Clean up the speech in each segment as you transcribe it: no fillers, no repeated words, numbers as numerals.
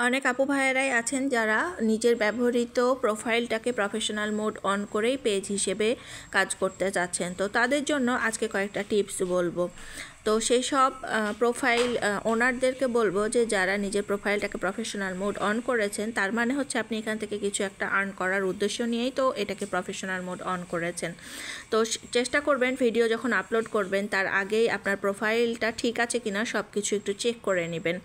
অনেক আপু ভাইয়েরাই আছেন যারা নিজের ব্যবহৃত প্রোফাইলটাকে প্রফেশনাল মোড অন করেই পেজ হিসেবে কাজ করতে চাচ্ছেন। তো তাদের জন্য আজকে কয়েকটা টিপস বলবো। তো সেই সব প্রোফাইল ওনারদেরকে বলবো যে যারা নিজের প্রোফাইলটাকে প্রফেশনাল মোড অন করেছেন, তার মানে হচ্ছে আপনি এখান থেকে কিছু একটা আর্ন করার উদ্দেশ্য নিয়েই তো এটাকে প্রফেশনাল মোড অন করেছেন। তো চেষ্টা করবেন ভিডিও যখন আপলোড করবেন তার আগেই আপনার প্রোফাইলটা ঠিক আছে কিনা সব কিছু একটু চেক করে নেবেন।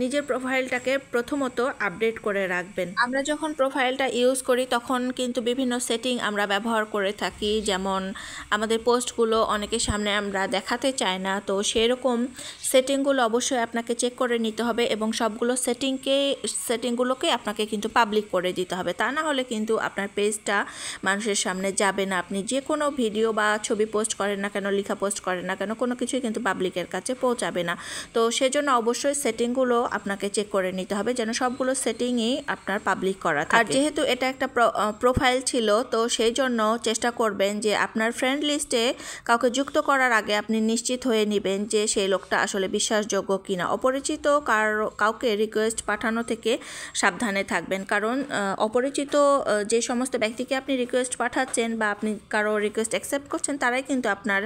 নিজের প্রোফাইলটাকে প্রথমত আপডেট করে রাখবেন। আমরা যখন প্রোফাইলটা ইউজ করি তখন কিন্তু বিভিন্ন সেটিং আমরা ব্যবহার করে থাকি, যেমন আমাদের পোস্টগুলো অনেকের সামনে আমরা দেখাতে চাই না, তো সেরকম সেটিংগুলো অবশ্যই আপনাকে চেক করে নিতে হবে এবং সবগুলো সেটিংগুলোকে আপনাকে কিন্তু পাবলিক করে দিতে হবে। তা না হলে কিন্তু আপনার পেজটা মানুষের সামনে যাবে না। আপনি যে কোনো ভিডিও বা ছবি পোস্ট করেন না কেন, লেখা পোস্ট করেন না কেন, কোনো কিছুই কিন্তু পাবলিকের কাছে পৌঁছাবে না। তো সেজন্য অবশ্যই সেটিংগুলো আপনাকে চেক করে নিতে হবে যেন সবগুলো সেটিংই আপনার পাবলিক করা থাকে। আর যেহেতু এটা একটা প্রোফাইল ছিল, তো সেই জন্য চেষ্টা করবেন যে আপনার ফ্রেন্ড লিস্টে কাউকে যুক্ত করার আগে আপনি নিশ্চিত হয়ে নেবেন যে সেই লোকটা আসলে বিশ্বাসযোগ্য কিনা। অপরিচিত কাউকে রিকোয়েস্ট পাঠানো থেকে সাবধানে থাকবেন, কারণ অপরিচিত যে সমস্ত ব্যক্তিকে আপনি রিকোয়েস্ট পাঠাচ্ছেন বা আপনি কারো রিকোয়েস্ট অ্যাকসেপ্ট করছেন তারাই কিন্তু আপনার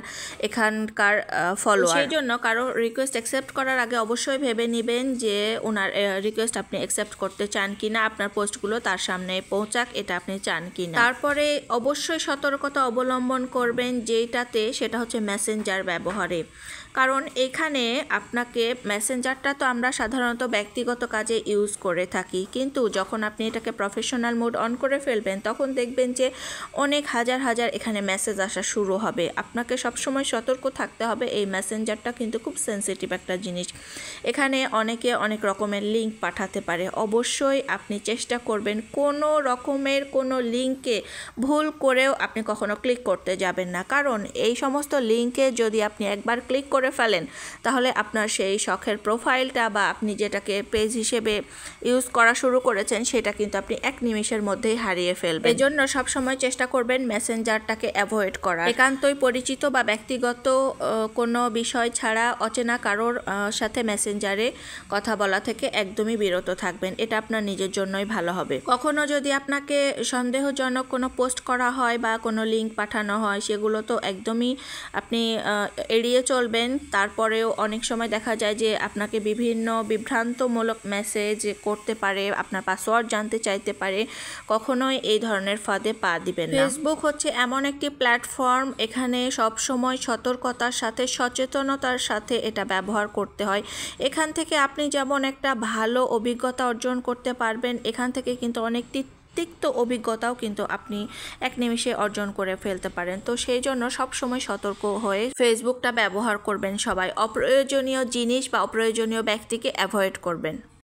এখানকার ফলোয়ার। সেই জন্য কারো রিকোয়েস্ট অ্যাকসেপ্ট করার আগে অবশ্যই ভেবে নেবেন যে ওনার রিকোয়েস্ট আপনি অ্যাকসেপ্ট করতে চান কিনা, আপনার পোস্টগুলো তার সামনে পৌঁছাক এটা আপনি চান কিনা। তারপরে অবশ্যই সতর্কতা অবলম্বন করবেন যেটাতে, সেটা হচ্ছে মেসেঞ্জার ব্যবহারে। কারণ এখানে আপনাকে মেসেঞ্জারটা তো আমরা সাধারণত ব্যক্তিগত কাজে ইউজ করে থাকি, কিন্তু যখন আপনি এটাকে প্রফেশনাল মোড অন করে ফেলবেন তখন দেখবেন যে অনেক হাজার এখানে মেসেজ আসা শুরু হবে। আপনাকে সবসময় সতর্ক থাকতে হবে, এই মেসেঞ্জারটা কিন্তু খুব সেন্সিটিভ একটা জিনিস। এখানে অনেকে অনেক রকমের লিঙ্ক পাঠাতে পারে। অবশ্যই আপনি চেষ্টা করবেন কোনো রকমের কোনো লিঙ্কে ভুল করেও আপনি কখনো ক্লিক করতে যাবেন না, কারণ এই সমস্ত লিঙ্কে যদি আপনি একবার ক্লিক করে ফেলেন তাহলে আপনার সেই শখের প্রোফাইলটা বা আপনি যেটাকে পেজ হিসেবে ইউজ করা শুরু করেছেন সেটা কিন্তু আপনি এক নিমেষের মধ্যেই হারিয়ে ফেলবেন। এই জন্য সবসময় চেষ্টা করবেন মেসেঞ্জারটাকে অ্যাভয়েড করার। একান্তই পরিচিত বা ব্যক্তিগত কোনো বিষয় ছাড়া অচেনা কারোর সাথে মেসেঞ্জারে কথা বলা থেকে একদমই বিরত থাকবেন, এটা আপনার নিজের জন্যই ভালো হবে। কখনো যদি আপনাকে সন্দেহজনক কোনো পোস্ট করা হয় বা কোনো লিঙ্ক পাঠানো হয়, সেগুলো তো একদমই আপনি এড়িয়ে চলবেন। তারপরেও অনেক সময় দেখা যায় যে আপনাকে বিভিন্ন বিভ্রান্তমূলক মেসেজ করতে পারে, আপনার পাসওয়ার্ড জানতে চাইতে পারে। কখনোই এই ধরনের ফাঁদে পা দিবেন না। ফেসবুক হচ্ছে এমন একটি প্ল্যাটফর্ম, এখানে সব সময় সতর্কতার সাথে সচেতনতার সাথে এটা ব্যবহার করতে হয়। এখান থেকে আপনি যেমন একটা ভালো অভিজ্ঞতা অর্জন করতে পারবেন, এখান থেকে কিন্তু অনেকটি তিক্ত অভিজ্ঞতাও কিন্তু আপনি এক নিমিষে অর্জন করে ফেলতে পারেন। তো সেই জন্য সবসময় সতর্ক হয়ে ফেসবুকটা ব্যবহার করবেন সবাই। অপ্রয়োজনীয় জিনিস বা অপ্রয়োজনীয় ব্যক্তিকে অ্যাভয়েড করবেন।